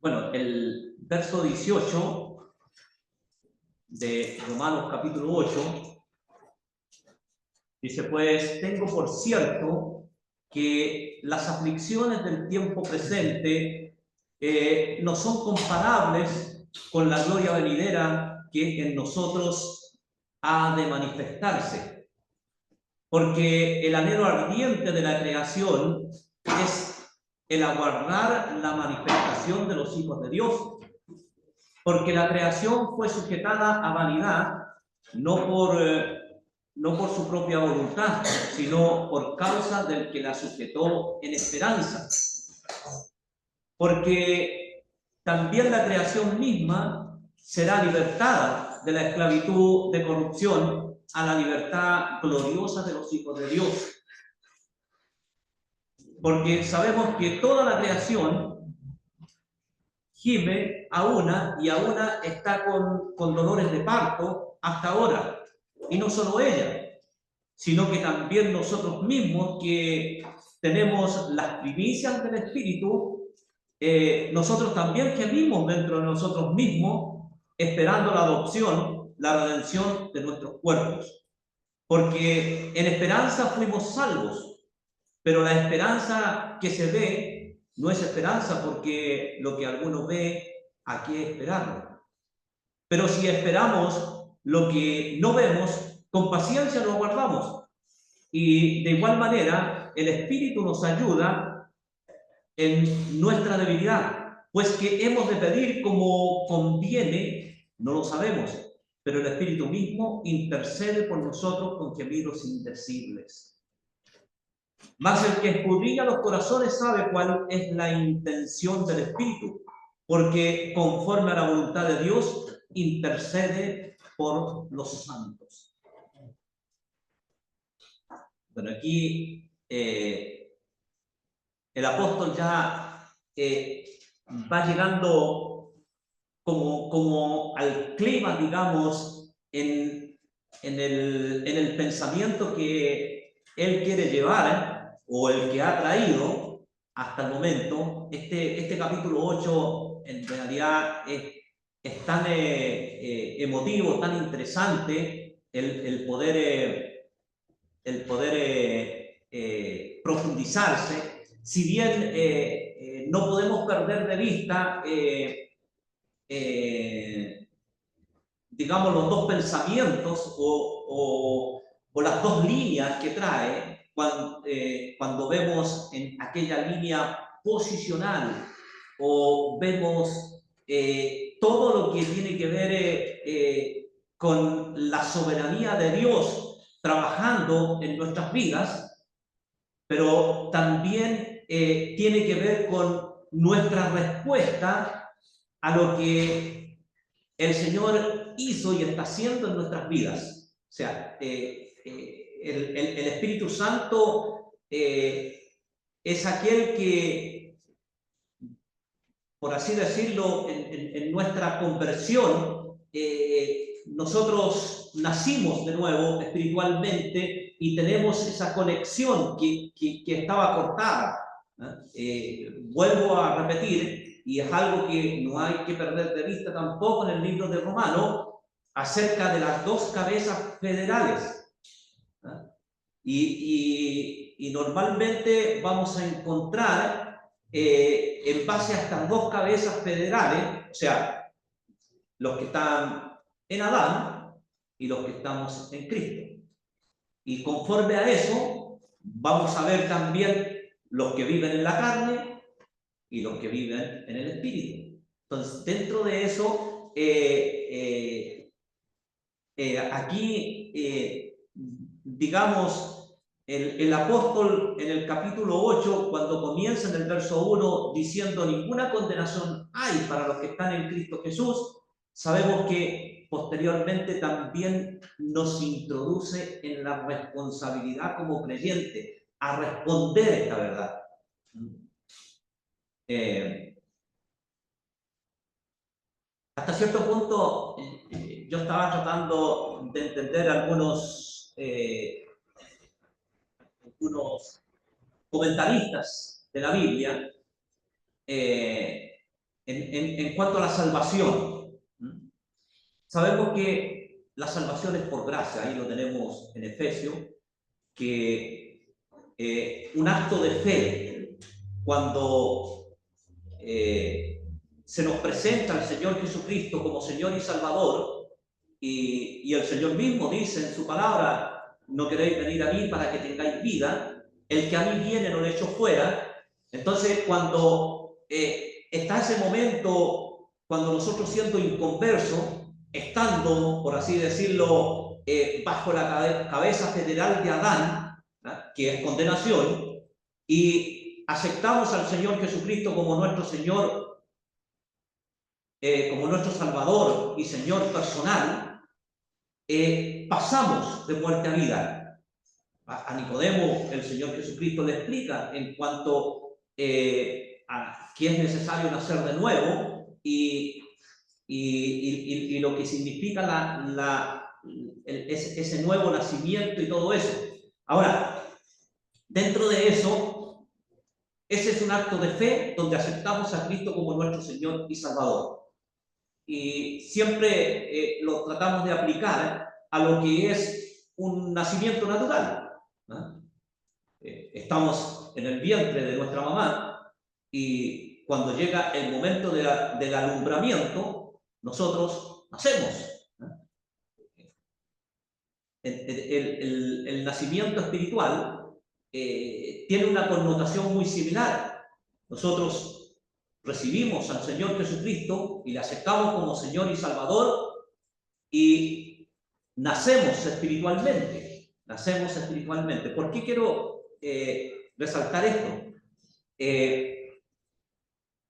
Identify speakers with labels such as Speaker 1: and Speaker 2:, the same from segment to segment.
Speaker 1: Bueno, el verso 18 de Romanos capítulo 8 dice: pues tengo por cierto que las aflicciones del tiempo presente no son comparables con la gloria venidera que en nosotros ha de manifestarse. Porque el anhelo ardiente de la creación es el aguardar la manifestación de los hijos de Dios. Porque la creación fue sujetada a vanidad, no por su propia voluntad, sino por causa del que la sujetó en esperanza. Porque también la creación misma será libertada de la esclavitud de corrupción a la libertad gloriosa de los hijos de Dios. Porque sabemos que toda la creación gime a una y a una está con dolores de parto hasta ahora. Y no solo ella, sino que también nosotros mismos que tenemos las primicias del Espíritu, nosotros también gemimos dentro de nosotros mismos, esperando la adopción, la redención de nuestros cuerpos. Porque en esperanza fuimos salvos, pero la esperanza que se ve no es esperanza, porque lo que alguno ve, ¿a qué esperarlo? Pero si esperamos lo que no vemos, con paciencia lo aguardamos. Y de igual manera, el Espíritu nos ayuda en nuestra debilidad, pues que hemos de pedir como conviene, no lo sabemos, pero el Espíritu mismo intercede por nosotros con gemidos indecibles. Mas el que escudriña los corazones sabe cuál es la intención del Espíritu, porque conforme a la voluntad de Dios intercede por los santos. Bueno, aquí el apóstol ya va llegando como al clima, digamos, en el pensamiento que él quiere llevar, o el que ha traído hasta el momento. Este capítulo 8 en realidad es tan emotivo, tan interesante el poder profundizarse, si bien no podemos perder de vista digamos, los dos pensamientos o las dos líneas que trae cuando vemos en aquella línea posicional, o vemos todo lo que tiene que ver con la soberanía de Dios trabajando en nuestras vidas, pero también tiene que ver con nuestra respuesta a lo que el Señor hizo y está haciendo en nuestras vidas. O sea, el Espíritu Santo es aquel que, por así decirlo, en nuestra conversión, nosotros nacimos de nuevo espiritualmente y tenemos esa conexión que estaba cortada. Vuelvo a repetir, y es algo que no hay que perder de vista tampoco en el libro de Romanos, acerca de las dos cabezas federales. Y normalmente vamos a encontrar en base a estas dos cabezas federales, o sea, los que están en Adán y los que estamos en Cristo. Y conforme a eso, vamos a ver también los que viven en la carne y los que viven en el Espíritu. Entonces, dentro de eso, aquí, digamos, el apóstol en el capítulo 8, cuando comienza en el verso 1 diciendo: ninguna condenación hay para los que están en Cristo Jesús, sabemos que posteriormente también nos introduce en la responsabilidad como creyente a responder esta verdad. Hasta cierto punto yo estaba tratando de entender algunos comentaristas de la Biblia en cuanto a la salvación. Sabemos que la salvación es por gracia, ahí lo tenemos en Efesios, que un acto de fe, cuando se nos presenta al Señor Jesucristo como Señor y Salvador, y el Señor mismo dice en su palabra: no queréis venir a mí para que tengáis vida, el que a mí viene no le echo fuera. Entonces, cuando está ese momento, cuando nosotros, siendo inconversos, estando, por así decirlo, bajo la cabeza federal de Adán, ¿verdad?, que es condenación, y aceptamos al Señor Jesucristo como nuestro Señor, como nuestro Salvador y Señor personal, pasamos de muerte a vida. A Nicodemo el Señor Jesucristo le explica en cuanto a que es necesario nacer de nuevo y lo que significa ese nuevo nacimiento y todo eso. Ahora, dentro de eso, ese es un acto de fe donde aceptamos a Cristo como nuestro Señor y Salvador. Y siempre lo tratamos de aplicar a lo que es un nacimiento natural, ¿no? Estamos en el vientre de nuestra mamá y cuando llega el momento del alumbramiento, nosotros nacemos, ¿no? El nacimiento espiritual tiene una connotación muy similar. Nosotros recibimos al Señor Jesucristo y le aceptamos como Señor y Salvador y nacemos espiritualmente. Nacemos espiritualmente. ¿Por qué quiero resaltar esto?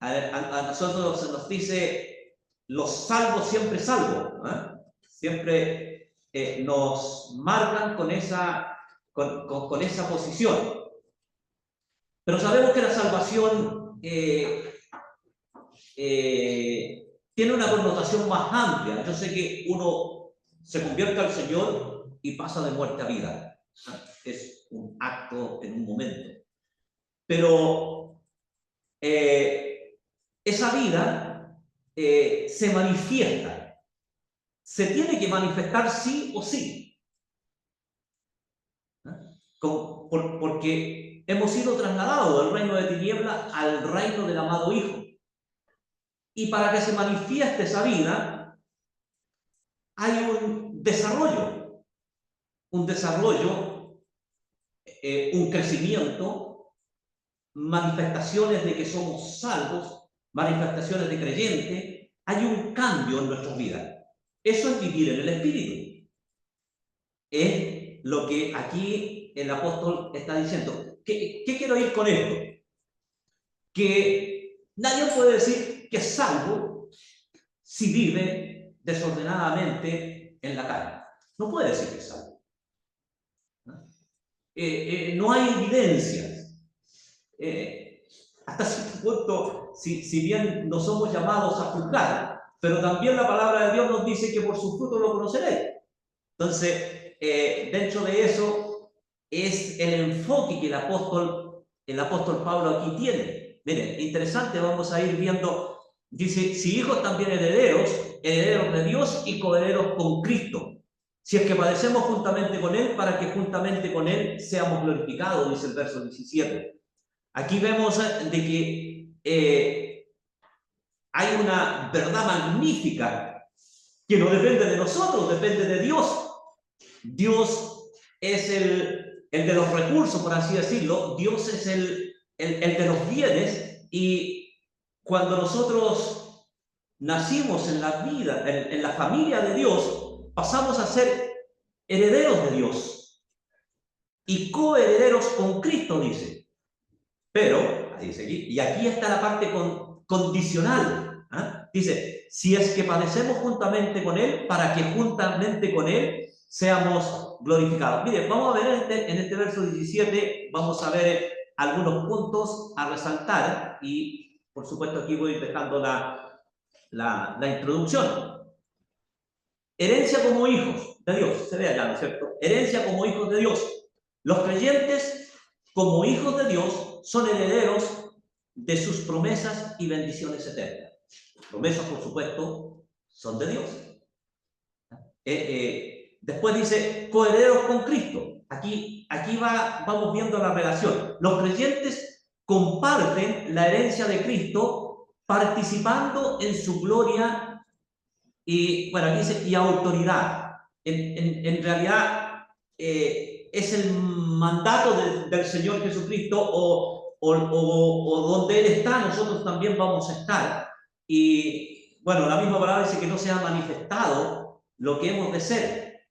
Speaker 1: A nosotros se nos dice: los salvos siempre salvos, ¿eh? Siempre nos marcan con esa posición. Pero sabemos que la salvación tiene una connotación más amplia. Yo sé que uno se convierte al Señor y pasa de muerte a vida. Es un acto en un momento. Pero esa vida se manifiesta. Se tiene que manifestar sí o sí. Porque hemos sido trasladados del reino de tinieblas al reino del amado Hijo. Y para que se manifieste esa vida, hay un desarrollo, un crecimiento, manifestaciones de que somos salvos, manifestaciones de creyente. Hay un cambio en nuestras vidas. Eso es vivir en el Espíritu. Es lo que aquí el apóstol está diciendo. ¿Qué quiero ir con esto? Que nadie puede decir que es salvo si vive desordenadamente en la carne. No puede decir que es salvo. No hay evidencias. Hasta cierto punto, si bien no somos llamados a juzgar, pero también la palabra de Dios nos dice que por sus frutos lo conoceréis. Entonces, dentro de eso es el enfoque que el apóstol Pablo aquí tiene. Miren, interesante, vamos a ir viendo. Dice: si hijos también herederos, herederos de Dios y coherederos con Cristo, si es que padecemos juntamente con Él, para que juntamente con Él seamos glorificados, dice el verso 17. Aquí vemos de que hay una verdad magnífica que no depende de nosotros, depende de Dios. Dios es el de los recursos, por así decirlo. Dios es el de los bienes, y cuando nosotros nacimos en la vida, en la familia de Dios, pasamos a ser herederos de Dios y coherederos con Cristo, dice. Pero, ahí dice, y aquí está la parte condicional, ¿eh? Dice: si es que padecemos juntamente con Él, para que juntamente con Él seamos glorificados. Mire, vamos a ver en este verso 17, vamos a ver algunos puntos a resaltar, y por supuesto aquí voy dejando la introducción. Herencia como hijos de Dios, se ve allá, ¿no es cierto? Herencia como hijos de Dios. Los creyentes, como hijos de Dios, son herederos de sus promesas y bendiciones eternas. Promesas, por supuesto, son de Dios. Después dice, coherederos con Cristo. Aquí vamos viendo la relación. Los creyentes comparten la herencia de Cristo participando en su gloria y, bueno, aquí dice, y autoridad. En realidad, es el mandato del Señor Jesucristo o donde Él está, nosotros también vamos a estar. Y, bueno, la misma palabra dice que no se ha manifestado lo que hemos de ser,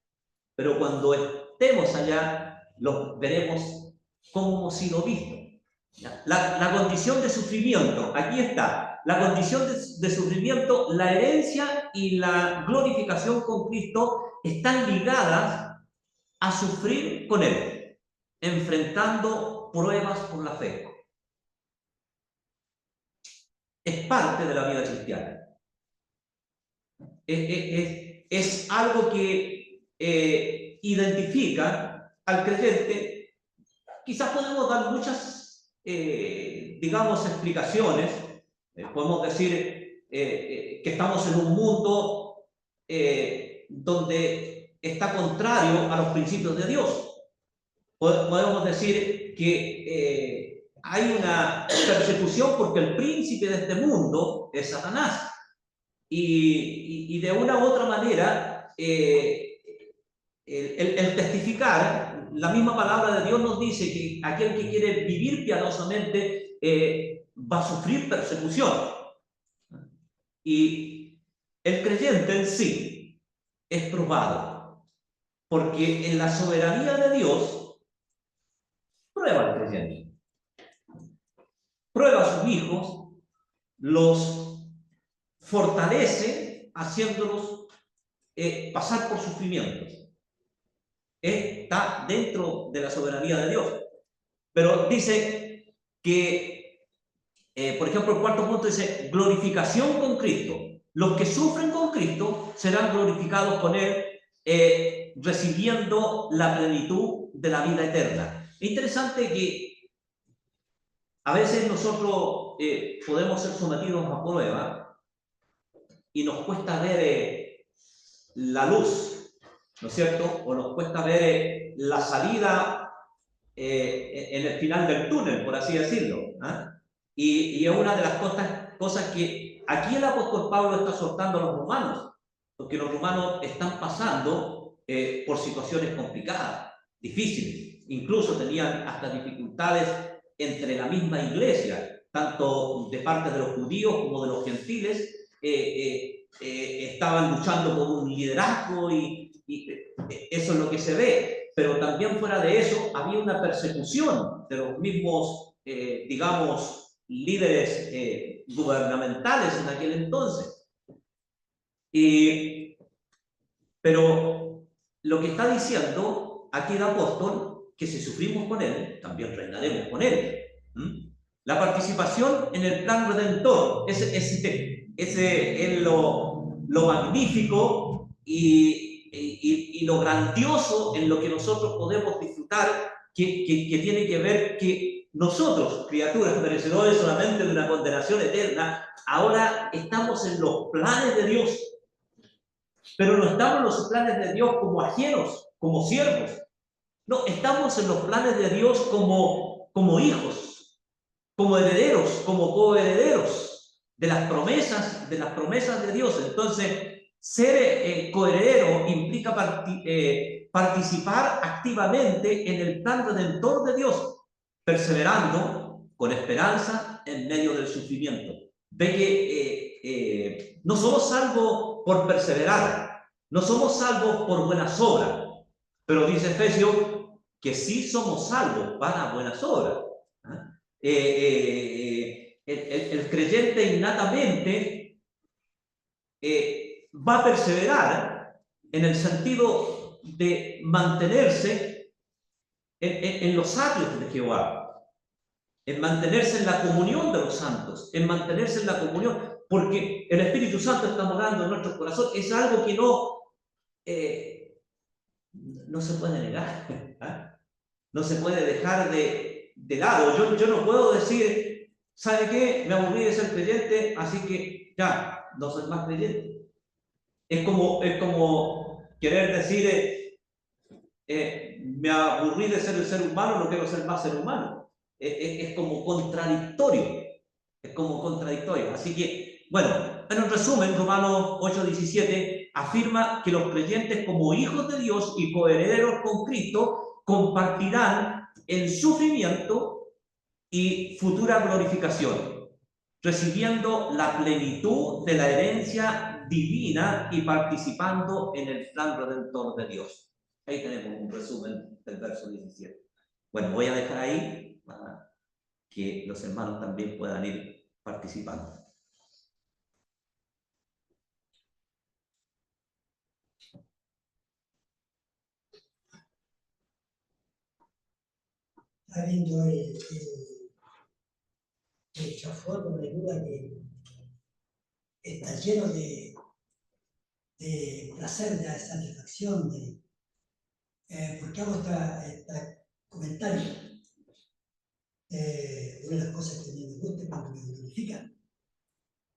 Speaker 1: pero cuando estemos allá, los veremos como hemos sido vistos. La condición de sufrimiento, aquí está, la condición de sufrimiento, la herencia y la glorificación con Cristo están ligadas a sufrir con Él, enfrentando pruebas por la fe. Es parte de la vida cristiana. Es algo que identifica al creyente. Quizás podemos dar muchas, digamos, explicaciones. Podemos decir que estamos en un mundo donde está contrario a los principios de Dios. Podemos decir que hay una persecución porque el príncipe de este mundo es Satanás. Y de una u otra manera, el testificar, la misma palabra de Dios nos dice que aquel que quiere vivir piadosamente va a sufrir persecución. Y el creyente en sí es probado, porque en la soberanía de Dios prueba al creyente. Prueba a sus hijos, los fortalece haciéndolos pasar por sufrimientos. Está dentro de la soberanía de Dios. Pero dice que, por ejemplo, el cuarto punto dice, glorificación con Cristo. Los que sufren con Cristo serán glorificados con Él, recibiendo la plenitud de la vida eterna. Es interesante que a veces nosotros podemos ser sometidos a prueba y nos cuesta ver la luz, ¿no es cierto? O nos cuesta ver la salida en el final del túnel, por así decirlo. Y es una de las cosas que aquí el apóstol Pablo está soltando a los romanos, porque los romanos están pasando por situaciones complicadas, difíciles. Incluso tenían hasta dificultades entre la misma iglesia, tanto de parte de los judíos como de los gentiles. Estaban luchando por un liderazgo y eso es lo que se ve, pero también fuera de eso había una persecución de los mismos, digamos, líderes gubernamentales en aquel entonces. Pero lo que está diciendo aquí el apóstol, que si sufrimos con él, también reinaremos con él. La participación en el plan redentor, ese es lo magnífico y lo grandioso en lo que nosotros podemos disfrutar, que tiene que ver que nosotros, criaturas merecedores solamente de una condenación eterna, ahora estamos en los planes de Dios, pero no estamos en los planes de Dios como ajenos, como siervos. No, estamos en los planes de Dios como hijos, como herederos, como coherederos de las promesas de Dios. Entonces, ser coheredero implica participar activamente en el plan redentor de Dios, perseverando con esperanza en medio del sufrimiento. Ve que no somos salvos por perseverar, no somos salvos por buenas obras, pero dice Efesios que sí somos salvos para buenas obras. El creyente innatamente va a perseverar en el sentido de mantenerse en los atrios de Jehová, en mantenerse en la comunión de los santos, en mantenerse en la comunión, porque el Espíritu Santo está morando en nuestros corazones. Es algo que no se puede negar, no se puede dejar de lado. Yo no puedo decir, ¿sabe qué? Me aburrí de ser creyente, así que ya, no soy más creyente. Es como querer decir, me aburrí de ser el ser humano, no quiero ser más ser humano. Es como contradictorio. Es como contradictorio. Así que, bueno, en resumen, Romanos 8:17 afirma que los creyentes como hijos de Dios y coherederos con Cristo compartirán el sufrimiento y futura glorificación, recibiendo la plenitud de la herencia divina y participando en el plan redentor de Dios. Ahí tenemos un resumen del verso 17. Bueno, voy a dejar ahí para que los hermanos también puedan ir participando.
Speaker 2: Está viendo el chafón, no hay duda que está lleno de placer, de satisfacción, ¿por qué hago este comentario? Una de las cosas que a mí me gusta es cuando me glorifican,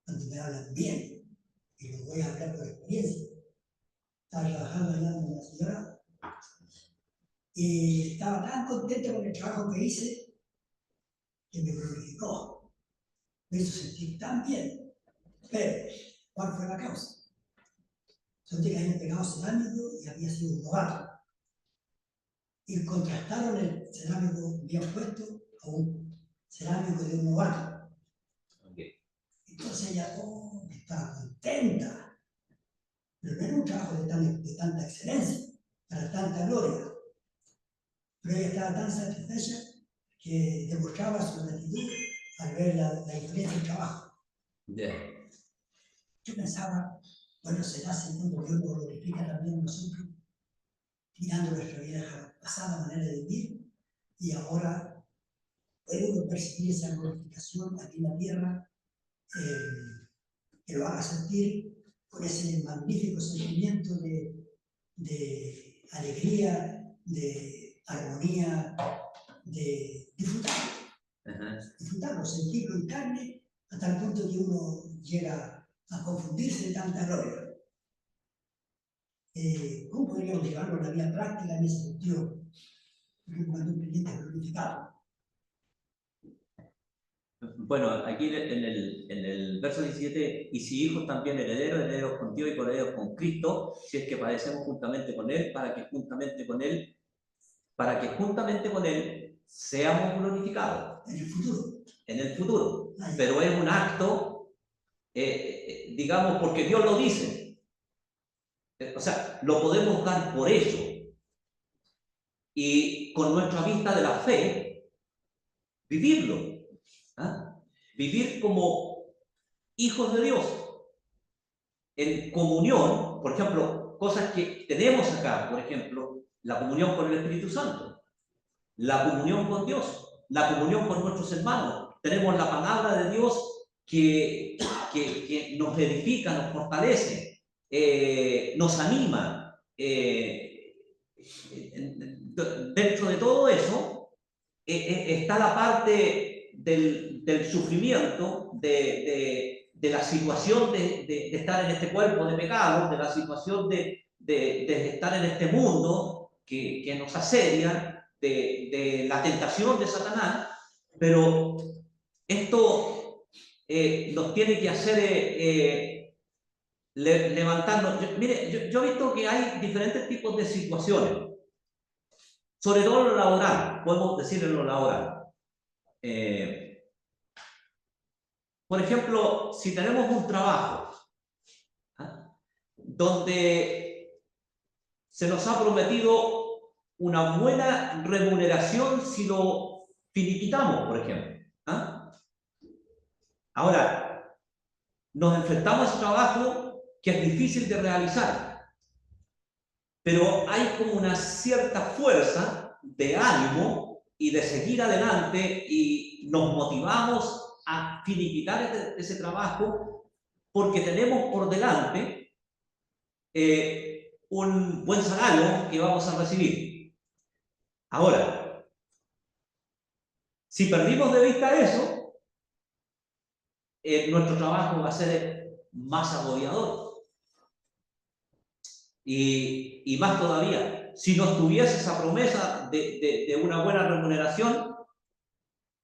Speaker 2: cuando me hablan bien, y lo voy a hablar por experiencia. Estaba trabajando allá con una señora y estaba tan contenta con el trabajo que hice que me glorificó, me hizo sentir tan bien. Pero, ¿cuál fue la causa? Son que habían pegado cerámico y había sido un novato. Y contrastaron el cerámico bien puesto a un cerámico de un novato.
Speaker 1: Okay.
Speaker 2: Entonces ella estaba contenta. Pero no era un trabajo de tanta excelencia, para tanta gloria. Pero ella estaba tan satisfecha que demostraba su gratitud al ver la diferencia del trabajo.
Speaker 1: Yeah.
Speaker 2: Yo pensaba, bueno, será segundo Dios nos glorifica también a nosotros, mirando nuestra vida pasada manera de vivir, y ahora podemos percibir esa glorificación aquí en la tierra, que lo haga sentir con ese magnífico sentimiento de alegría, de armonía, de disfrutarlo. Disfrutarlo, sentirlo en carne, hasta el punto que uno llega a confundirse de tanta gloria. ¿Cómo podríamos llevarlo a la vida práctica en ese sentido? Cuando un creyente es glorificado.
Speaker 1: Bueno, aquí en el verso 17, y si hijos también herederos, herederos con Dios y coherederos con Cristo, si es que padecemos juntamente con Él, para que juntamente con Él seamos glorificados.
Speaker 2: En el futuro.
Speaker 1: En el futuro. Pero es un acto, digamos, porque Dios lo dice. O sea, lo podemos dar por hecho. Y con nuestra vista de la fe, vivirlo. ¿Ah? Vivir como hijos de Dios, en comunión, por ejemplo, cosas que tenemos acá, por ejemplo, la comunión con el Espíritu Santo, la comunión con Dios, la comunión con nuestros hermanos. Tenemos la palabra de Dios que nos edifica, nos fortalece, nos anima. Dentro de todo eso está la parte del sufrimiento, de la situación de estar en este cuerpo de pecado, de la situación de estar en este mundo que nos asedia, de la tentación de Satanás, pero esto nos tiene que hacer levantarnos. Mire, yo he visto que hay diferentes tipos de situaciones, sobre todo en lo laboral, podemos decir en lo laboral. Por ejemplo, si tenemos un trabajo donde se nos ha prometido una buena remuneración si lo finiquitamos, por ejemplo. Ahora, nos enfrentamos a ese trabajo que es difícil de realizar, pero hay como una cierta fuerza de ánimo y de seguir adelante y nos motivamos a finiquitar ese trabajo porque tenemos por delante un buen salario que vamos a recibir. Ahora, si perdimos de vista eso, nuestro trabajo va a ser más agobiador. Y más todavía, si no tuviese esa promesa de una buena remuneración,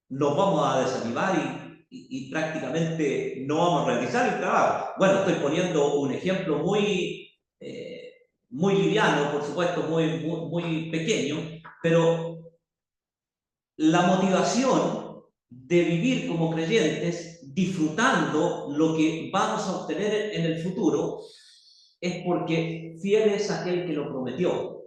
Speaker 1: nos vamos a desanimar y prácticamente no vamos a realizar el trabajo. Bueno, estoy poniendo un ejemplo muy liviano, por supuesto, muy pequeño, pero la motivación de vivir como creyentes, disfrutando lo que vamos a obtener en el futuro, es porque fiel es aquel que lo prometió.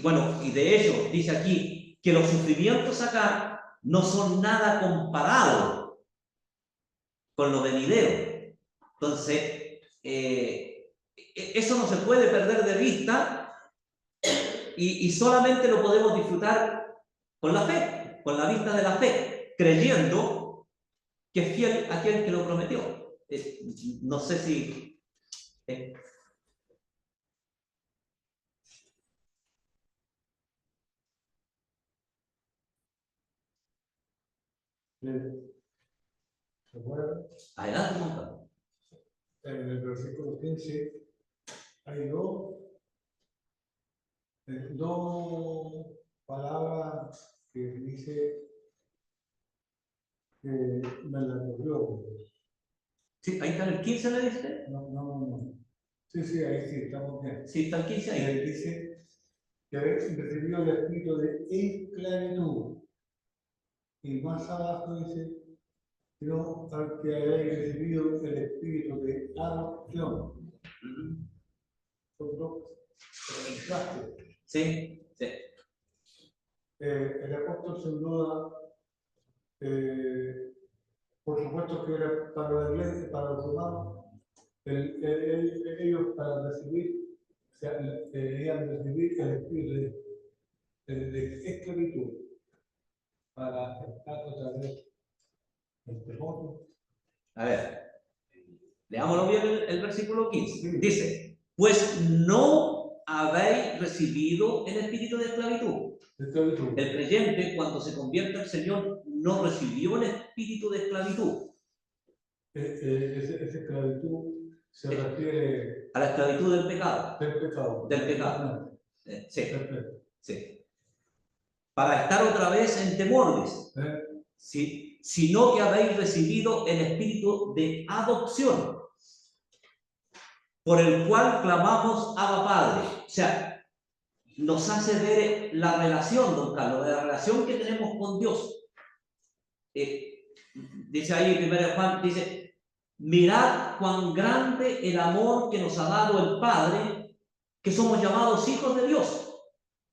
Speaker 1: Bueno, y de hecho, dice aquí que los sufrimientos acá no son nada comparados con lo venidero. Entonces, eso no se puede perder de vista y solamente lo podemos disfrutar con la fe, con la vista de la fe, creyendo que es fiel aquel que lo prometió. No sé si...
Speaker 3: ¿Se acuerdan?
Speaker 1: Adelante, Juan.
Speaker 3: En el versículo 15 hay dos palabras que dice que me las ocurrió.
Speaker 1: Sí, ahí está el 15, ¿le dice?
Speaker 3: No. Sí, ahí sí, estamos bien.
Speaker 1: Sí, está el 15 ahí.
Speaker 3: Dice que recibió el espíritu de esclavitud. Y más abajo dice, no, al que hayáis recibido el espíritu de adopción. Son dos clases.
Speaker 1: Sí.
Speaker 3: El apóstol sin duda, por supuesto que era para la iglesia, para los romanos, ellos para recibir, o sea, debían recibir el espíritu de esclavitud para estar otra vez en temor.
Speaker 1: A ver, leámoslo bien el versículo 15.
Speaker 3: Sí.
Speaker 1: Dice, pues no habéis recibido el espíritu de esclavitud. El creyente, cuando se convierte al Señor, no recibió el espíritu de esclavitud.
Speaker 3: Esa esclavitud se refiere
Speaker 1: a la esclavitud del pecado.
Speaker 3: Del pecado.
Speaker 1: Sí.
Speaker 3: Perfecto.
Speaker 1: Sí. Para estar otra vez en temores. Sí. Sino que habéis recibido el espíritu de adopción, por el cual clamamos Abba Padre. O sea, nos hace ver la relación, don Carlos, de la relación que tenemos con Dios. Dice ahí en 1 Juan, dice, mirad cuán grande el amor que nos ha dado el Padre, que somos llamados hijos de Dios.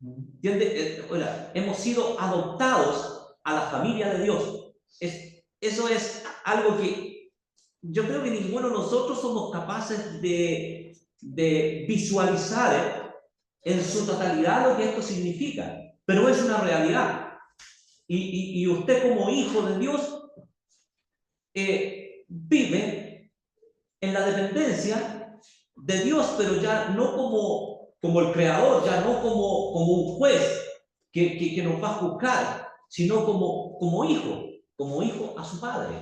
Speaker 1: ¿Entiende? Hemos sido adoptados a la familia de Dios. Eso es algo que yo creo que ninguno de nosotros somos capaces de visualizar en su totalidad lo que esto significa, pero es una realidad. Y usted como hijo de Dios vive en la dependencia de Dios, pero ya no como el creador, ya no como un juez que nos va a juzgar, sino como hijo a su padre.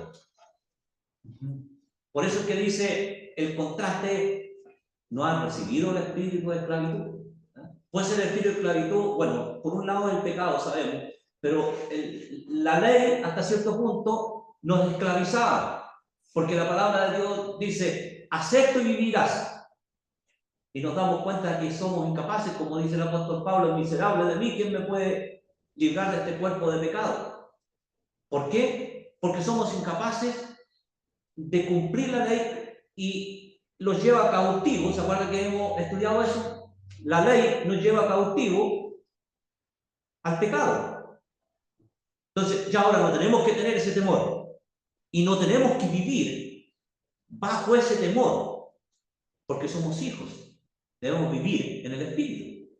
Speaker 1: Por eso es que dice el contraste, no han recibido el espíritu de esclavitud. Puede ser el espíritu de esclavitud, bueno, por un lado el pecado, sabemos, pero la ley hasta cierto punto nos esclavizaba, porque la palabra de Dios dice, acepto y vivirás. Y nos damos cuenta que somos incapaces, como dice el apóstol Pablo, miserable de mí, ¿quién me puede librar de este cuerpo de pecado? ¿Por qué? Porque somos incapaces de cumplir la ley y los lleva cautivos. ¿Se acuerdan que hemos estudiado eso? La ley nos lleva cautivo al pecado. Entonces, ya ahora no tenemos que tener ese temor y no tenemos que vivir bajo ese temor, porque somos hijos. Debemos vivir en el Espíritu.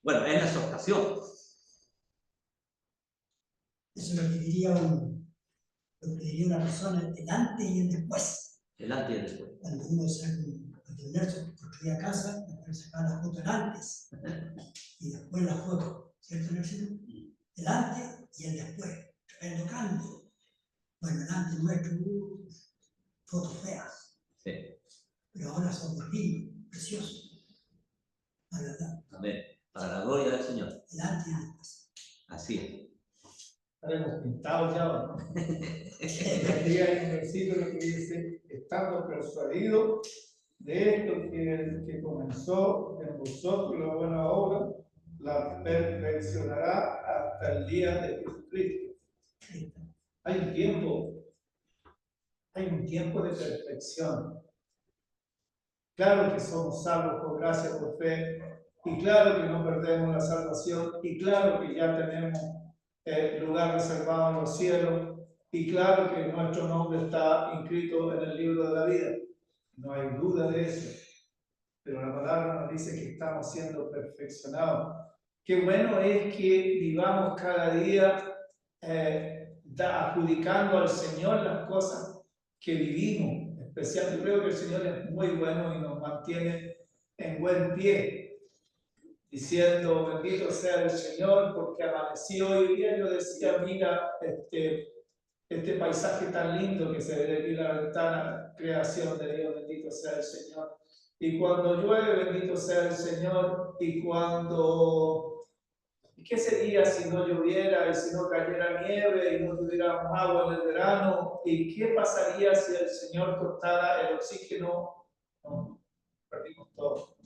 Speaker 1: Bueno, es la exhortación.
Speaker 2: Eso es lo que diría una persona, el antes y el después.
Speaker 1: El antes y el después.
Speaker 2: Cuando uno cuando Nelson construía casa, después sacaba la foto el antes y después la foto, ¿cierto, Nelson? El antes y el después. Tremendo cambio. Bueno, delante nuestro hubo fotos feas,
Speaker 1: Sí.
Speaker 2: pero ahora somos lindos, preciosos. La verdad,
Speaker 1: Amén. Para la gloria del Señor.
Speaker 2: delante y después.
Speaker 1: Así es.
Speaker 3: Estaremos pintados ya, ¿no? Aquí hay un versículo que dice, estando persuadidos de esto que el que comenzó en vosotros la buena obra, la perfeccionará hasta el día de Jesucristo. Hay un tiempo de perfección. Claro que somos salvos por gracia, por fe, y claro que no perdemos la salvación, y claro que ya tenemos lugar reservado en los cielos, y claro que nuestro nombre está inscrito en el libro de la vida. No hay duda de eso. Pero la palabra nos dice que estamos siendo perfeccionados. Qué bueno es que vivamos cada día adjudicando al Señor las cosas que vivimos. Especialmente creo que el Señor es muy bueno y nos mantiene en buen pie, diciendo, bendito sea el Señor, porque amaneció hoy día. Yo decía, mira, este paisaje tan lindo que se ve de aquí en la ventana, creación de Dios, bendito sea el Señor. Y cuando llueve, bendito sea el Señor. Y cuando, ¿qué sería si no lloviera y si no cayera nieve y no tuviéramos agua en el verano? ¿Y qué pasaría si el Señor cortara el oxígeno? No, perdimos todo.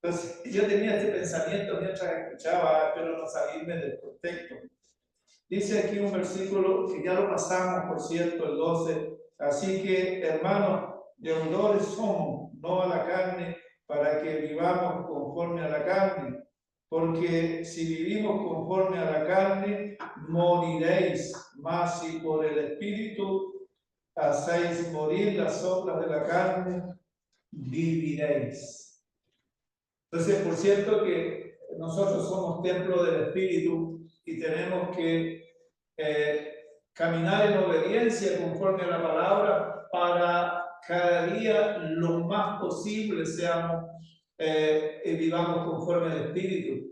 Speaker 3: Entonces, yo tenía este pensamiento mientras escuchaba, pero no salirme del contexto. Dice aquí un versículo que ya lo pasamos, por cierto, el 12. Así que, hermanos, deudores somos, no a la carne, para que vivamos conforme a la carne. Porque si vivimos conforme a la carne, moriréis. Mas si por el Espíritu hacéis morir las obras de la carne, viviréis. Entonces, por cierto que nosotros somos templo del Espíritu y tenemos que caminar en obediencia conforme a la palabra para cada día lo más posible seamos y vivamos conforme al Espíritu.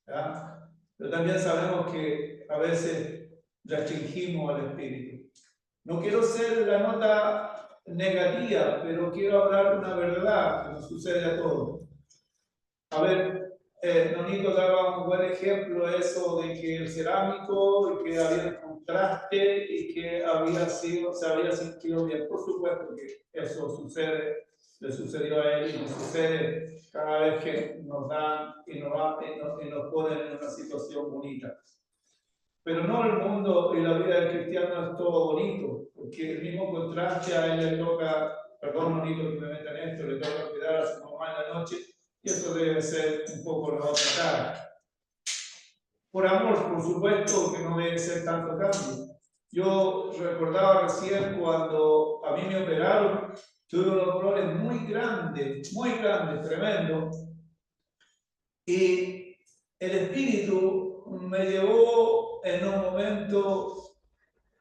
Speaker 3: ¿Ya? Pero también sabemos que a veces restringimos al Espíritu. No quiero ser la nota negativa, pero quiero hablar una verdad que nos sucede a todos. A ver, Nonito daba un buen ejemplo eso de que el cerámico y que había contraste y que se había sentido bien. Por supuesto que eso sucede, le sucedió a él y nos sucede cada vez que nos dan y nos ponen en una situación bonita. Pero no el mundo y la vida del cristiano es todo bonito, porque el mismo contraste a él le toca, perdón Nonito que me meta en esto, le toca cuidar a su mamá en la noche. Y eso debe ser un poco la otra cara. Por amor, por supuesto, que no debe ser tanto cambio. Yo recordaba recién cuando a mí me operaron, tuve unos dolores muy grandes, tremendos. Y el Espíritu me llevó en un momento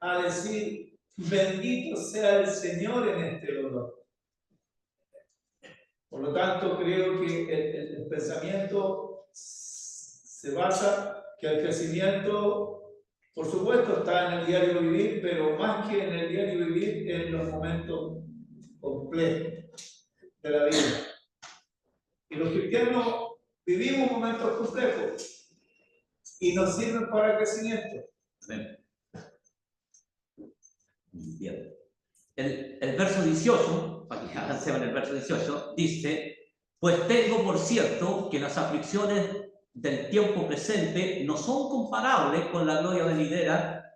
Speaker 3: a decir, bendito sea el Señor en este dolor. Por lo tanto, creo que el pensamiento se basa que el crecimiento, por supuesto, está en el diario vivir, pero más que en el diario vivir, en los momentos complejos de la vida. Y los cristianos vivimos momentos complejos y nos sirven para el crecimiento.
Speaker 1: Amén. Bien. El verso 18, para que avancemos en el verso 18, dice, pues tengo por cierto que las aflicciones del tiempo presente no son comparables con la gloria venidera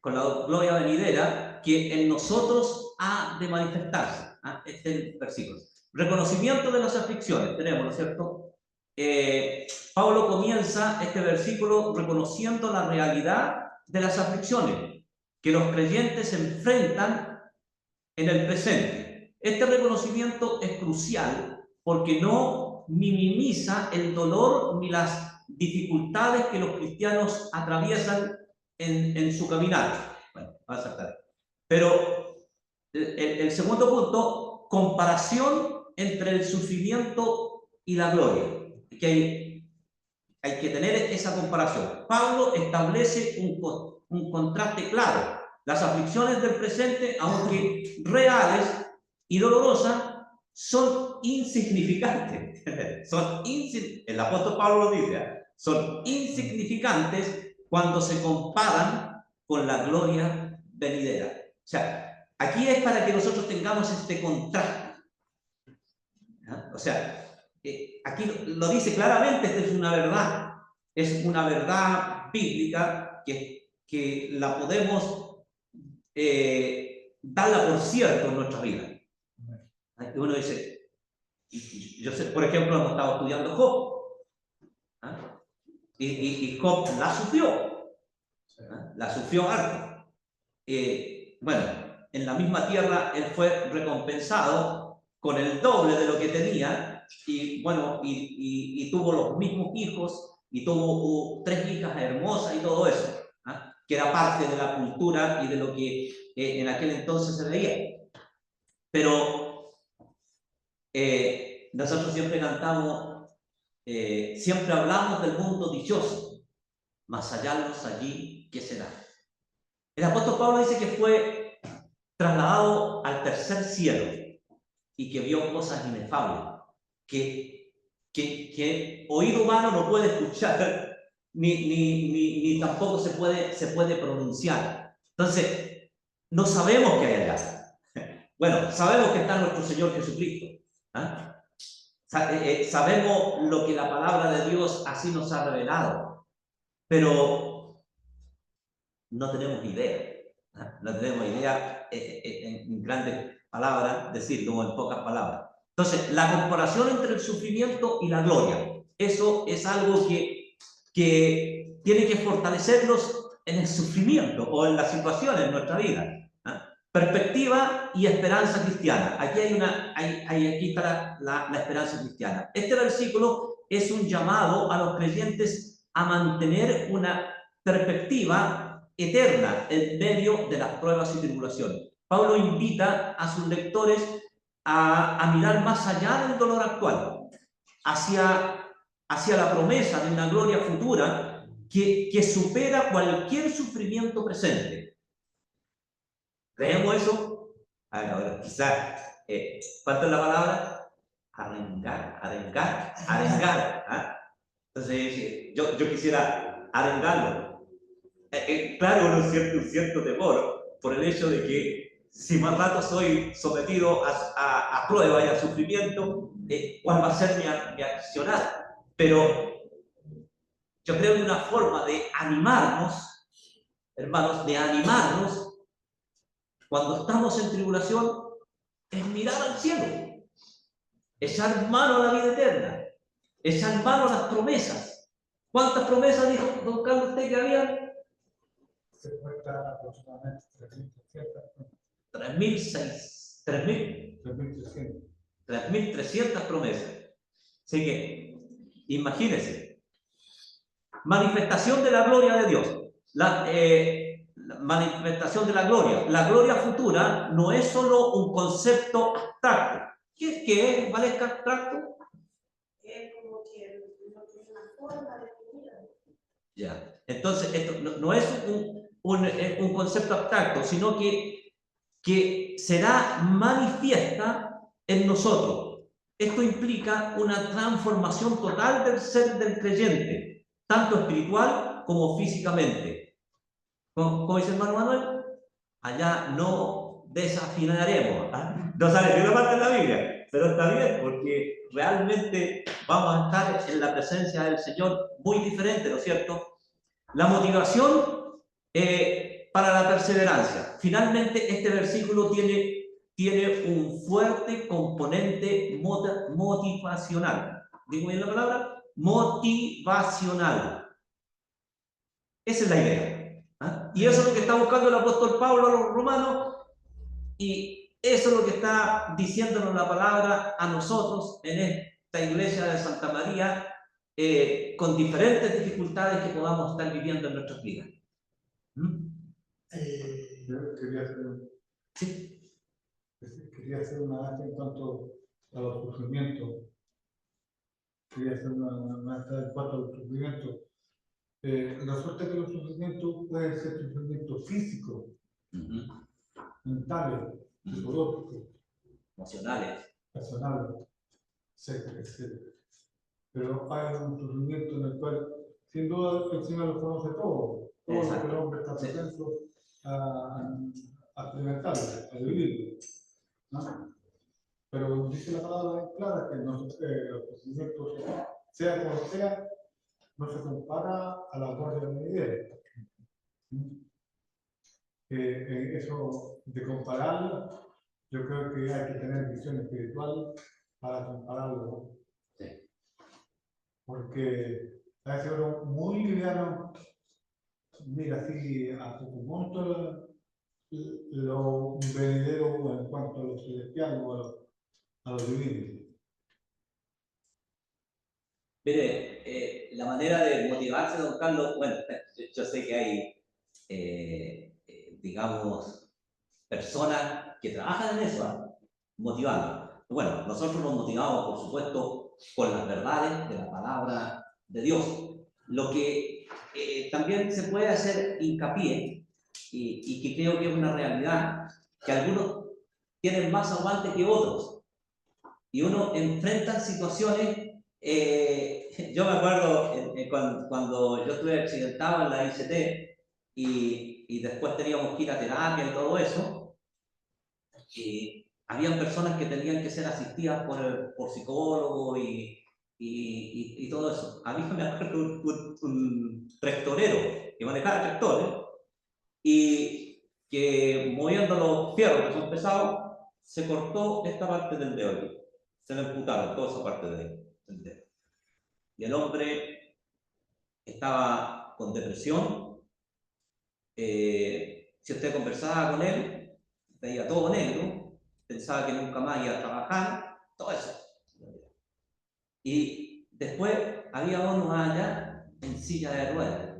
Speaker 1: con la gloria venidera que en nosotros ha de manifestarse. Este es el versículo. Reconocimiento de las aflicciones, tenemos, ¿no es cierto? Pablo comienza este versículo reconociendo la realidad de las aflicciones que los creyentes se enfrentan en el presente. Este reconocimiento es crucial porque no minimiza el dolor ni las dificultades que los cristianos atraviesan en su caminar. Bueno, va a saltar. Pero el segundo punto, comparación entre el sufrimiento y la gloria. Que hay que tener esa comparación. Pablo establece un contraste claro Las aflicciones del presente, aunque reales y dolorosas, son insignificantes. El apóstol Pablo lo dice, son insignificantes cuando se comparan con la gloria venidera. O sea, aquí es para que nosotros tengamos este contraste. ¿Ya? O sea, aquí lo dice claramente, esta es una verdad bíblica que la podemos darla por cierto en nuestra vida. Y uno dice, yo sé, por ejemplo, hemos estado estudiando Job, ¿ah? y Job la sufrió, ¿ah? La sufrió harto. Bueno, en la misma tierra él fue recompensado con el doble de lo que tenía, y bueno, y tuvo los mismos hijos, y tuvo 3 hijas hermosas y todo eso, ¿ah? Que era parte de la cultura y de lo que en aquel entonces se veía. Pero nosotros siempre cantamos, siempre hablamos del mundo dichoso, mas hallarlos allí, ¿qué será? El apóstol Pablo dice que fue trasladado al tercer cielo y que vio cosas inefables, que oído humano no puede escuchar, ni tampoco se puede pronunciar. Entonces, no sabemos qué hay allá. Bueno, sabemos que está nuestro Señor Jesucristo. ¿Ah? Sabemos lo que la palabra de Dios así nos ha revelado, pero no tenemos idea. ¿Ah? No tenemos idea, en grandes palabras, decirlo en pocas palabras. Entonces, la comparación entre el sufrimiento y la gloria, eso es algo que tiene que fortalecernos en el sufrimiento o en las situaciones de nuestra vida. ¿Ah? Perspectiva y esperanza cristiana. Aquí aquí está la esperanza cristiana. Este versículo es un llamado a los creyentes a mantener una perspectiva eterna en medio de las pruebas y tribulaciones. Pablo invita a sus lectores a mirar más allá del dolor actual, hacia la promesa de una gloria futura que supera cualquier sufrimiento presente. ¿Creemos eso? Ahora, quizás, ¿cuánto es la palabra? Arengar. ¿Ah? Entonces, yo quisiera arengarlo. Claro, un cierto temor por el hecho de que si más rato soy sometido a prueba y a sufrimiento, ¿cuál va a ser mi accionar? Pero yo creo que una forma de animarnos, hermanos, de animarnos cuando estamos en tribulación, es mirar al cielo, echar mano a la vida eterna, echar mano a las promesas. ¿Cuántas promesas dijo don Carlos usted que había?
Speaker 3: Se cuenta aproximadamente
Speaker 1: 3.300 promesas. Así que, imagínense, manifestación de la gloria de Dios. La manifestación de la gloria futura no es solo un concepto abstracto. ¿Qué es, Valesca, abstracto?
Speaker 4: Es como que no tiene una forma definida.
Speaker 1: Ya. Entonces, esto no es un concepto abstracto, sino que será manifiesta en nosotros. Esto implica una transformación total del ser del creyente, tanto espiritual como físicamente. ¿Cómo dice el hermano Manuel? Allá no desafinaremos. ¿Ah? No sale ni una parte de la Biblia, pero está bien, porque realmente vamos a estar en la presencia del Señor muy diferente, ¿no es cierto? La motivación para la perseverancia. Finalmente, este versículo tiene un fuerte componente motivacional. ¿Digo bien la palabra? Motivacional. Esa es la idea. ¿Ah? Y eso es lo que está buscando el apóstol Pablo a los romanos, y eso es lo que está diciéndonos la palabra a nosotros en esta iglesia de Santa María, con diferentes dificultades que podamos estar viviendo en nuestras vidas.
Speaker 3: Yo quería hacer una arte en cuanto a los sufrimientos. Quería hacer una arte en cuanto a los sufrimientos. Resulta que los sufrimientos pueden ser sufrimientos físicos, mentales, psicológicos,
Speaker 1: Emocionales.
Speaker 3: personales, etcétera, etcétera. Pero hay un sufrimiento en el cual, sin duda, el Señor lo conoce todo lo que el hombre está propenso a experimentar, a vivirlo, ¿no? Pero dice la palabra clara que los sufrimientos, sea como sea, no se compara a la gloria venidera. Eso de compararlo, yo creo que hay que tener visión espiritual para compararlo, ¿no?
Speaker 1: Sí.
Speaker 3: Porque a veces uno muy liviano mira así a poco monto lo venidero en cuanto a lo celestial o a lo divino.
Speaker 1: Mire, la manera de motivarse, don Carlos, bueno, yo sé que hay, digamos, personas que trabajan en eso, ¿ah? Motivando. Bueno, nosotros nos motivamos, por supuesto, con las verdades de la palabra de Dios. Lo que también se puede hacer hincapié, y que creo que es una realidad, que algunos tienen más aguante que otros, y uno enfrenta situaciones. Yo me acuerdo cuando yo estuve accidentado en la ICT y después teníamos que ir a terapia y todo eso, habían personas que tenían que ser asistidas por psicólogos y todo eso. A mí me acuerdo un tractorero que manejaba tractores y que moviendo los fierros que son pesados, se cortó esta parte del dedo aquí. Se le amputaron toda esa parte del dedo. Y el hombre estaba con depresión. Si usted conversaba con él, veía todo negro, pensaba que nunca más iba a trabajar, todo eso. Y después había uno allá en silla de ruedas.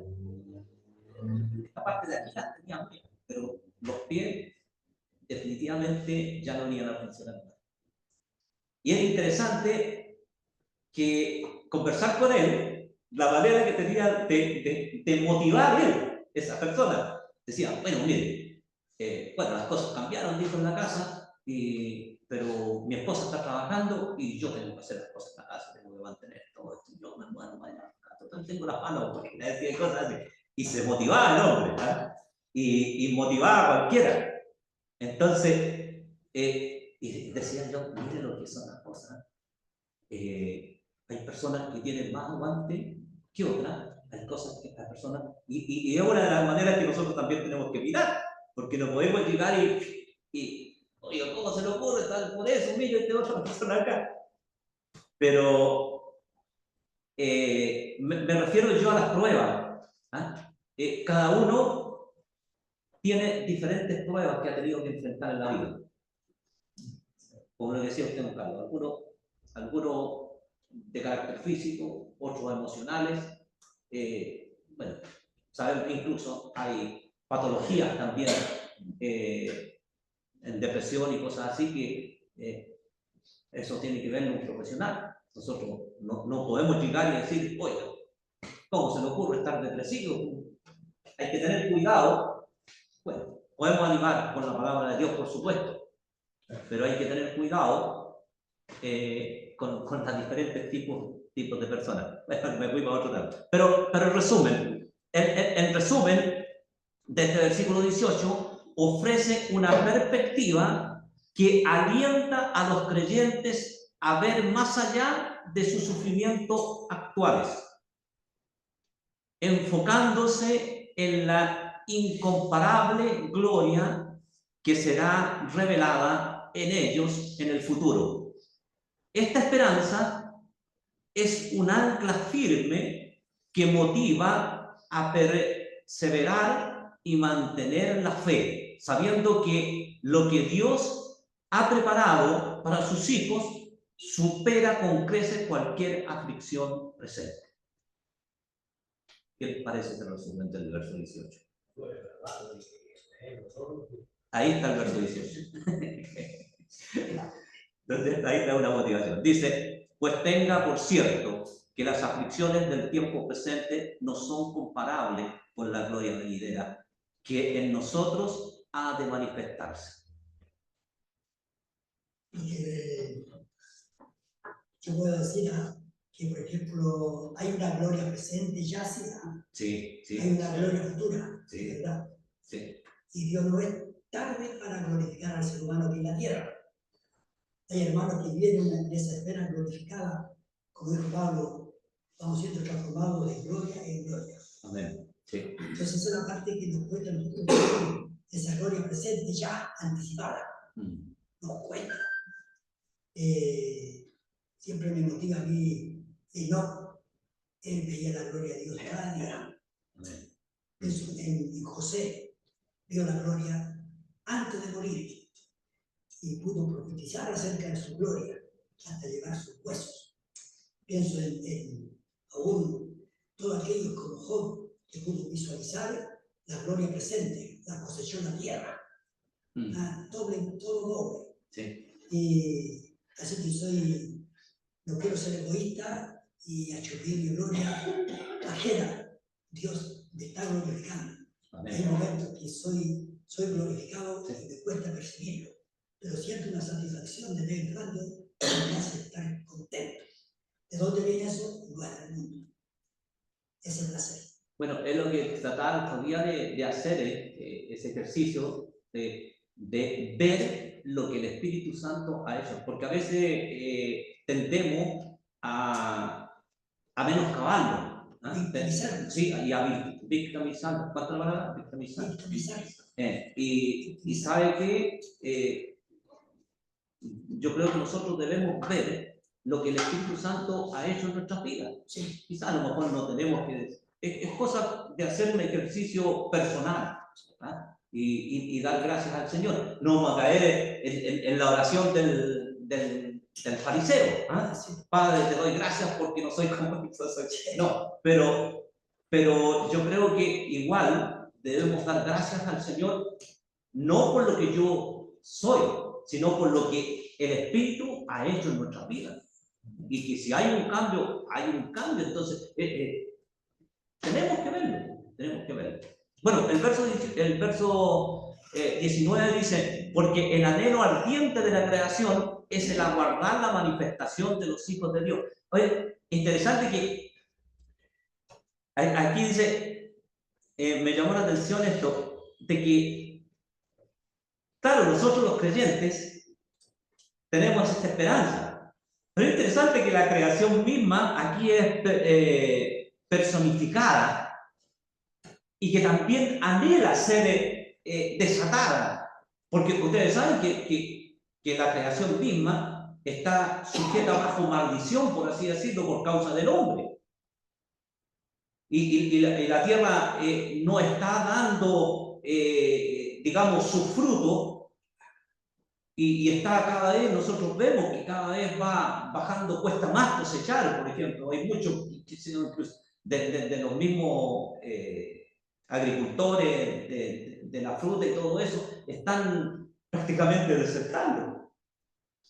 Speaker 1: Esta parte de aquí la tenía muy bien, pero los pies definitivamente ya no iban a funcionar más. Y es interesante que conversar con él, la manera que tenía de motivar él, esa persona, decía, bueno, mire, bueno, las cosas cambiaron, dijo en la casa, pero mi esposa está trabajando y yo tengo que hacer las cosas en la casa, tengo que mantener todo esto, yo me muero, tengo las manos, porque decía cosas así, y se motivaba el hombre, ¿eh? Y motivaba a cualquiera. Entonces, y decía yo, mire lo que son las cosas. Hay personas que tienen más aguante que otras, hay cosas que estas personas, y es una de las maneras que nosotros también tenemos que mirar, porque no podemos llegar oye, ¿cómo se le ocurre tal por eso, mire, este otra persona acá? Pero me refiero yo a las pruebas, ¿eh? Cada uno tiene diferentes pruebas que ha tenido que enfrentar en la vida. Como lo decía usted, Carlos, algunos de carácter físico, otros emocionales. Bueno, sabemos que incluso hay patologías también en depresión y cosas así que eso tiene que ver con un profesional. Nosotros no podemos llegar y decir, oye, ¿cómo se le ocurre estar depresivo? Hay que tener cuidado. Bueno, podemos animar con la palabra de Dios, por supuesto, pero hay que tener cuidado con los diferentes tipos de personas. Me fui para otro lado. Pero en resumen, el resumen de este versículo 18 ofrece una perspectiva que alienta a los creyentes a ver más allá de sus sufrimientos actuales, enfocándose en la incomparable gloria que será revelada en ellos en el futuro. Esta esperanza es un ancla firme que motiva a perseverar y mantener la fe, sabiendo que lo que Dios ha preparado para sus hijos supera con creces cualquier aflicción presente. ¿Qué les parece este resumen del verso 18? Ahí está el verso 18. Entonces, ahí está una motivación. Dice, pues tenga por cierto que las aflicciones del tiempo presente no son comparables con la gloria venidera, que en nosotros ha de manifestarse.
Speaker 2: Porque yo puedo decir que, por ejemplo, hay una gloria presente ya, sí,
Speaker 1: Sí, sí.
Speaker 2: hay una gloria futura,
Speaker 1: Sí.
Speaker 2: ¿verdad?
Speaker 1: Sí.
Speaker 2: Y Dios no es tarde para glorificar al ser humano aquí en la tierra. Hay hermanos que viven en esa esfera glorificada, como dijo Pablo, vamos siendo transformados de gloria en gloria.
Speaker 1: Amén. Sí.
Speaker 2: Entonces esa es la parte que nos cuenta nosotros, esa gloria presente ya anticipada, nos cuenta. Siempre me motiva a mí, no, él veía la gloria de Dios cada día.
Speaker 1: Amén.
Speaker 2: En José vio la gloria antes de morir y pudo profetizar acerca de su gloria hasta llegar a sus huesos. Pienso en aún todos aquellos como Job que pudo visualizar la gloria presente, la cosechó en la tierra, todo doble.
Speaker 1: Sí.
Speaker 2: Y así que no quiero ser egoísta y achupir mi gloria ajena. Dios me está glorificando.
Speaker 1: Amén.
Speaker 2: Hay momentos que soy glorificado y me cuesta percibirlo, pero siento una satisfacción de vez en cuando que me hace estar contento. ¿De dónde viene eso? No es del mundo. Es el placer.
Speaker 1: Bueno, es lo que trataba todavía de hacer ese ejercicio de ver lo que el Espíritu Santo ha hecho, porque a veces tendemos a menoscabarlo,
Speaker 2: Victimizarnos.
Speaker 1: sí, y a victimizarlo. ¿Cuántas palabras? Victimizar. Y sabe que yo creo que nosotros debemos ver lo que el Espíritu Santo ha hecho en nuestras vidas.
Speaker 2: Sí.
Speaker 1: Quizás a lo mejor no tenemos que... Es cosa de hacer un ejercicio personal, ¿ah? Y dar gracias al Señor. No vamos a caer en la oración del fariseo. ¿Ah? Padre, te doy gracias porque no soy como soy. No, pero yo creo que igual debemos dar gracias al Señor, no por lo que yo soy, sino por lo que el Espíritu ha hecho en nuestras vidas. Y que si hay un cambio, entonces tenemos que verlo. Bueno, el verso 19 dice, porque el anhelo ardiente de la creación es el aguardar la manifestación de los hijos de Dios. Oye, interesante que aquí dice, me llamó la atención esto, de que, claro, nosotros los creyentes tenemos esta esperanza, pero es interesante que la creación misma aquí es personificada y que también anhela ser desatada, porque ustedes saben que la creación misma está sujeta bajo maldición, por así decirlo, por causa del hombre. Y la tierra no está dando, digamos, su fruto, y está cada vez, nosotros vemos que cada vez va bajando, cuesta más cosechar, por ejemplo. Hay muchos de los mismos agricultores de la fruta y todo eso, están prácticamente desertando.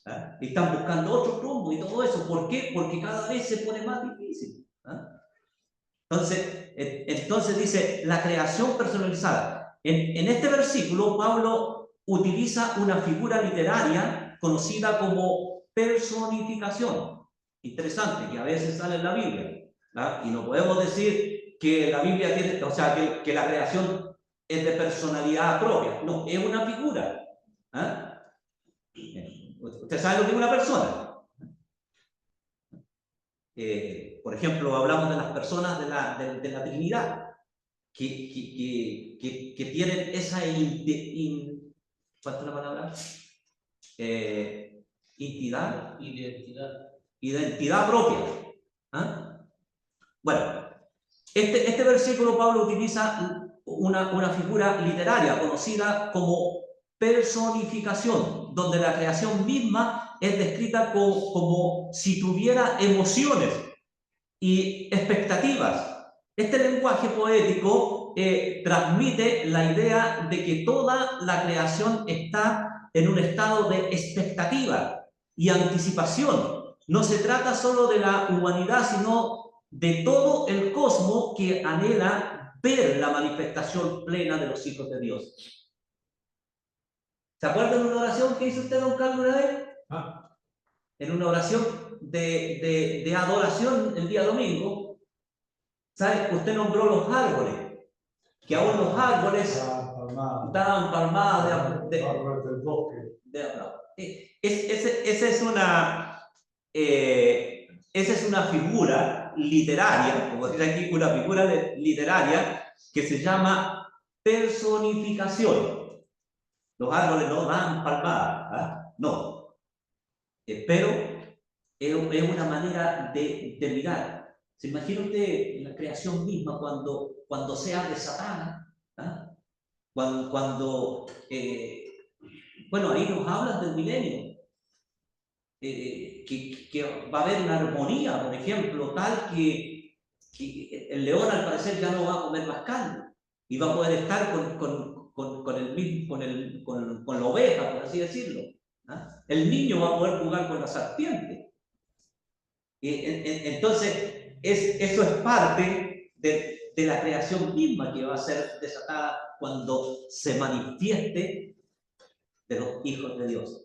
Speaker 1: ¿Ah? Y están buscando otro rumbo y todo eso. ¿Por qué? Porque cada vez se pone más difícil. ¿Ah? Entonces dice, la creación personalizada. En este versículo, Pablo utiliza una figura literaria conocida como personificación. Interesante, que a veces sale en la Biblia. ¿Ah? Y no podemos decir que la Biblia tiene, o sea, que la creación es de personalidad propia. No, es una figura. ¿Ah? ¿Usted sabe lo que es una persona? Por ejemplo, hablamos de las personas de la Trinidad, que tienen esa ¿cuál es la palabra? Identidad propia. ¿Ah? Bueno, este versículo Pablo utiliza una figura literaria conocida como personificación, donde la creación misma es descrita como si tuviera emociones y expectativas. Este lenguaje poético transmite la idea de que toda la creación está en un estado de expectativa y anticipación. No se trata solo de la humanidad, sino de todo el cosmos que anhela ver la manifestación plena de los hijos de Dios. ¿Se acuerdan de una oración que hizo usted, don Carlos, una vez?
Speaker 3: Ah,
Speaker 1: En una oración de adoración el día domingo, ¿sabe? Usted nombró los árboles, que aún los árboles daban palmadas
Speaker 3: árboles del bosque.
Speaker 1: de aplauso. Esa es una figura literaria, como dice aquí, una figura literaria que se llama personificación. Los árboles no dan palmadas, ¿ah? No. Pero es una manera de mirar. ¿Se imagina usted la creación misma cuando sea desatada? ¿Ah? Bueno, ahí nos hablan del milenio, que va a haber una armonía, por ejemplo, tal que el león al parecer ya no va a comer más carne y va a poder estar con la oveja, por así decirlo. ¿Ah? El niño va a poder jugar con la serpiente. Entonces, eso es parte de la creación misma que va a ser desatada cuando se manifieste de los hijos de Dios.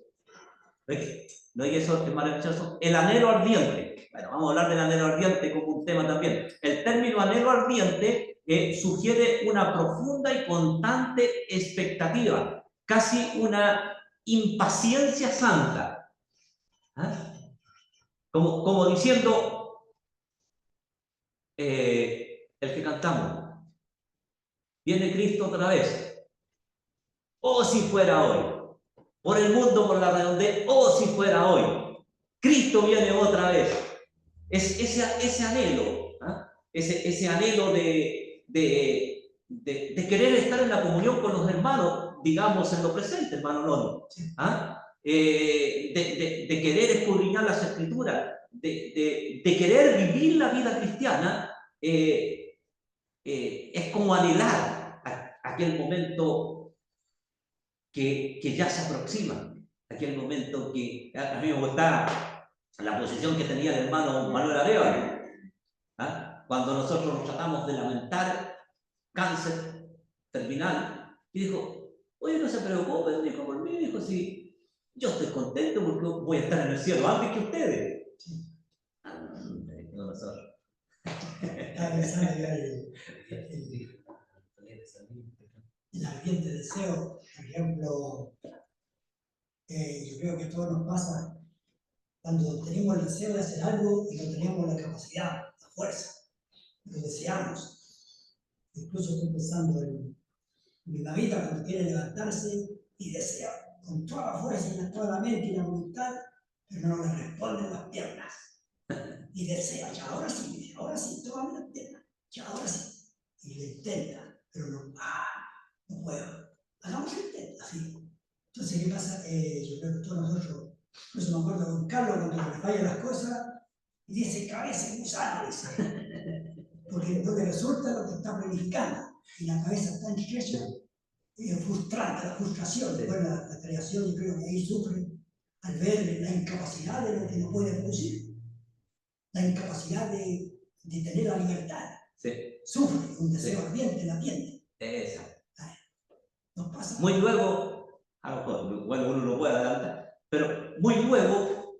Speaker 1: ¿No? Y eso es maravilloso. El anhelo ardiente. Bueno, vamos a hablar del anhelo ardiente como un tema también. El término anhelo ardiente sugiere una profunda y constante expectativa, casi una impaciencia santa. ¿Ah? Como diciendo el que cantamos, viene Cristo otra vez. Oh, si fuera hoy. Por el mundo, por la redondez, oh, si fuera hoy. Cristo viene otra vez. Es ese anhelo, ¿ah? ese anhelo de querer estar en la comunión con los hermanos, digamos en lo presente, hermano Loni. ¿Ah? De querer escudriñar las escrituras, de querer vivir la vida cristiana, es como anhelar aquel momento que ya se aproxima, aquel momento que a mí me gustaba la posición que tenía el hermano Manuel Arevalo, ¿ah? Cuando nosotros nos tratamos de lamentar cáncer terminal, y dijo, oye, no se preocupen, dijo, por mí, dijo, si yo estoy contento porque voy a estar en el cielo antes que ustedes. No, nosotros.
Speaker 2: Estaba pensando ya el ardiente deseo, por ejemplo, yo creo que todo nos pasa cuando tenemos el deseo de hacer algo y no tenemos la capacidad, la fuerza, lo deseamos. Incluso estoy pensando en mi mamita cuando quiere levantarse y desea con toda la fuerza y toda la mente y la voluntad, pero no le responden las piernas. Y desea, ya ahora sí, tómame las piernas, ya ahora sí. Y le intenta, pero no puedo. Hagamos el intento, así. Entonces, ¿qué pasa? Yo creo que todos nosotros, por eso me acuerdo con Carlos cuando le fallan las cosas, y dice, cabeza de gusano, dice. Porque no le resulta lo que está planificando. Y la cabeza está en estrecha, es frustrante, la frustración. Después la creación, yo creo que ahí sufre al ver la incapacidad de lo que no puede producir. La incapacidad de tener la libertad.
Speaker 1: Sí.
Speaker 2: Sufre un deseo ardiente, latiente.
Speaker 1: Exacto.
Speaker 2: Nos pasa.
Speaker 1: Muy luego, a lo mejor, bueno, uno no puede adelantar, pero muy luego,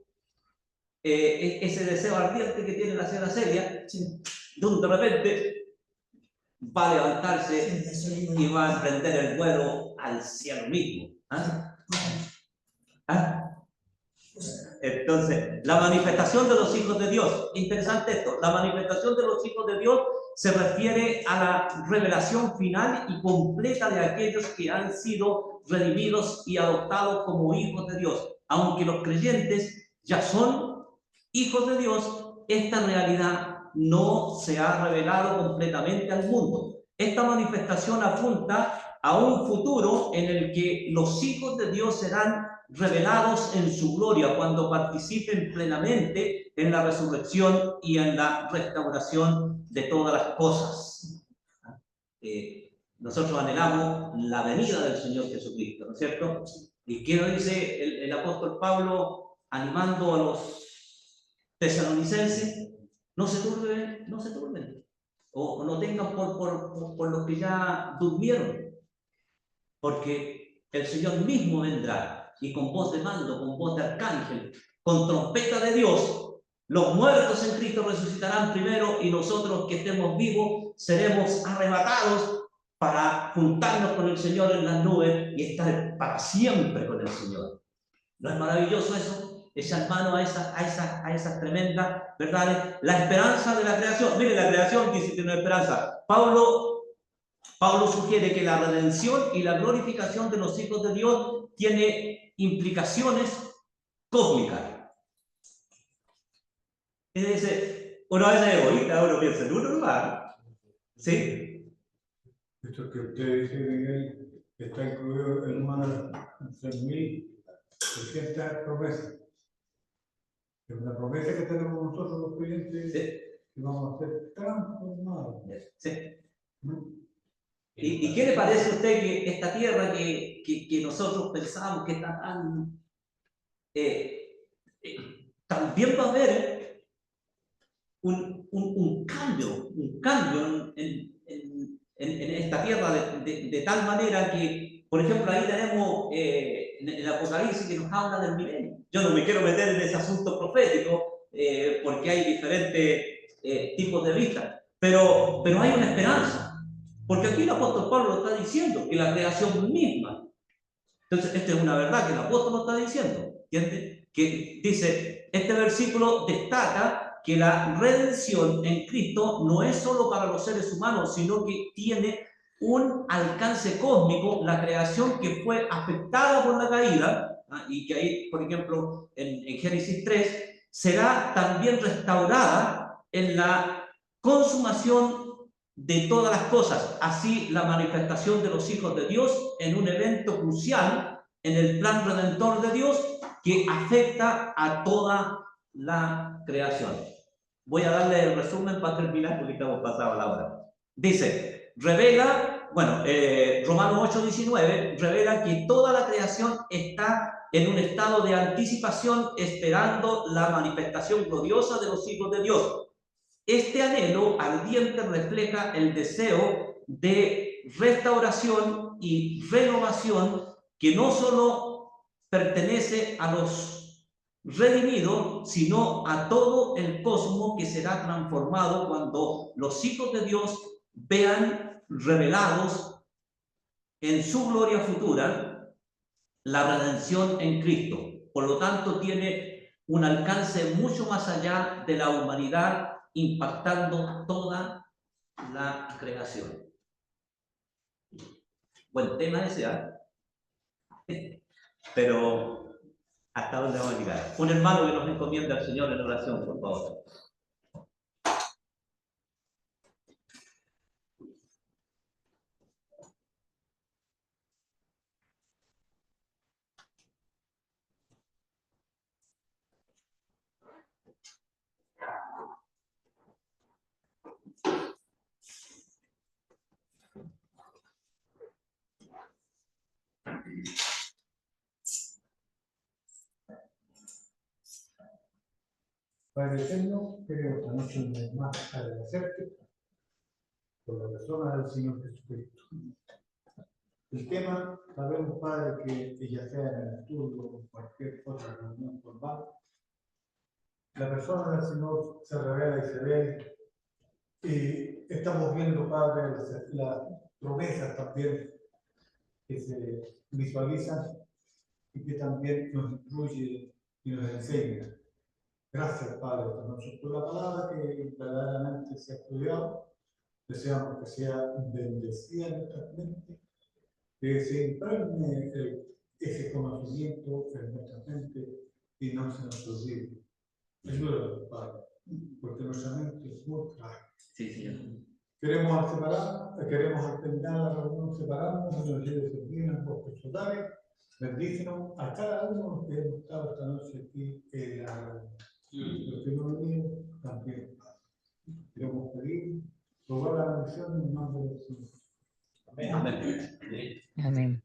Speaker 1: ese deseo ardiente que tiene la señora Celia, de repente va a levantarse y va a emprender el vuelo al cielo mismo. ¿Ah? ¿Ah? Entonces, la manifestación de los hijos de Dios, interesante esto, la manifestación de los hijos de Dios se refiere a la revelación final y completa de aquellos que han sido redimidos y adoptados como hijos de Dios. Aunque los creyentes ya son hijos de Dios, esta realidad no se ha revelado completamente al mundo. Esta manifestación apunta a un futuro en el que los hijos de Dios serán revelados en su gloria cuando participen plenamente en la resurrección y en la restauración de todas las cosas. Nosotros anhelamos la venida del Señor Jesucristo, ¿no es cierto? ¿Y qué nos dice el apóstol Pablo animando a los tesalonicenses? No se turben, o no tengan por los que ya durmieron, porque el Señor mismo vendrá, y con voz de mando, con voz de arcángel, con trompeta de Dios, los muertos en Cristo resucitarán primero, y nosotros que estemos vivos seremos arrebatados para juntarnos con el Señor en las nubes y estar para siempre con el Señor. ¿No es maravilloso eso? Echar mano a esas tremendas verdades. La esperanza de la creación. Mire, la creación dice que no es esperanza. Pablo sugiere que la redención y la glorificación de los hijos de Dios tiene implicaciones cósmicas. Y dice, uno a veces es egoísta, uno piensa en uno lugar. ¿Sí?
Speaker 3: Esto que usted dice, Miguel, está incluido en una de las 3.600 promesas. Es una promesa que tenemos nosotros los creyentes,
Speaker 1: Sí.
Speaker 3: que vamos a ser transformados.
Speaker 1: Sí.
Speaker 3: ¿No?
Speaker 1: ¿Y qué le parece a usted que esta tierra que nosotros pensamos que está tan... también va a haber un cambio en esta tierra de tal manera que, por ejemplo, ahí tenemos en el Apocalipsis que nos habla del milenio. Yo no me quiero meter en ese asunto profético porque hay diferentes tipos de vista, pero hay una esperanza. Porque aquí el apóstol Pablo lo está diciendo, que la creación misma. Entonces, esta es una verdad que el apóstol lo está diciendo. ¿Entiendes? Que dice, este versículo destaca que la redención en Cristo no es solo para los seres humanos, sino que tiene un alcance cósmico, la creación que fue afectada por la caída, y que ahí, por ejemplo, en Génesis 3, será también restaurada en la consumación de todas las cosas, así la manifestación de los hijos de Dios en un evento crucial en el plan redentor de Dios que afecta a toda la creación. Voy a darle el resumen para terminar porque estamos pasados la hora. Dice, revela, Romanos 8:19, revela que toda la creación está en un estado de anticipación esperando la manifestación gloriosa de los hijos de Dios. Este anhelo ardiente refleja el deseo de restauración y renovación que no solo pertenece a los redimidos, sino a todo el cosmos que será transformado cuando los hijos de Dios vean revelados en su gloria futura la redención en Cristo. Por lo tanto, tiene un alcance mucho más allá de la humanidad, impactando toda la creación. Buen tema ese, pero ¿hasta dónde vamos a llegar? Un hermano que nos encomienda al Señor en oración, por favor.
Speaker 3: Padre eterno, queremos esta noche una vez más agradecerte por la persona del Señor Jesucristo. El tema, sabemos, Padre, que ya sea en el estudio o cualquier otra reunión formal, la persona del Señor se revela y se ve, y estamos viendo, Padre, las promesas también que se visualizan y que también nos instruye y nos enseña. Gracias, Padre, esta noche por la palabra que verdaderamente se ha estudiado. Deseamos que sea bendecida en nuestras mentes, que se impregne ese conocimiento en nuestra mente y no se nos olvide. Ayúdanos, Padre, porque nuestra mente es muy clara.
Speaker 1: Sí, Señor.
Speaker 3: Queremos al terminar la reunión separarnos y nos lleve a servir en vuestros hogares. Bendícenos a cada uno de los que hemos estado esta noche aquí en la reunión. Los que no vinieron también. Queremos pedir, rogar la bendición en nombre del Señor.
Speaker 1: Amén.
Speaker 5: Amén.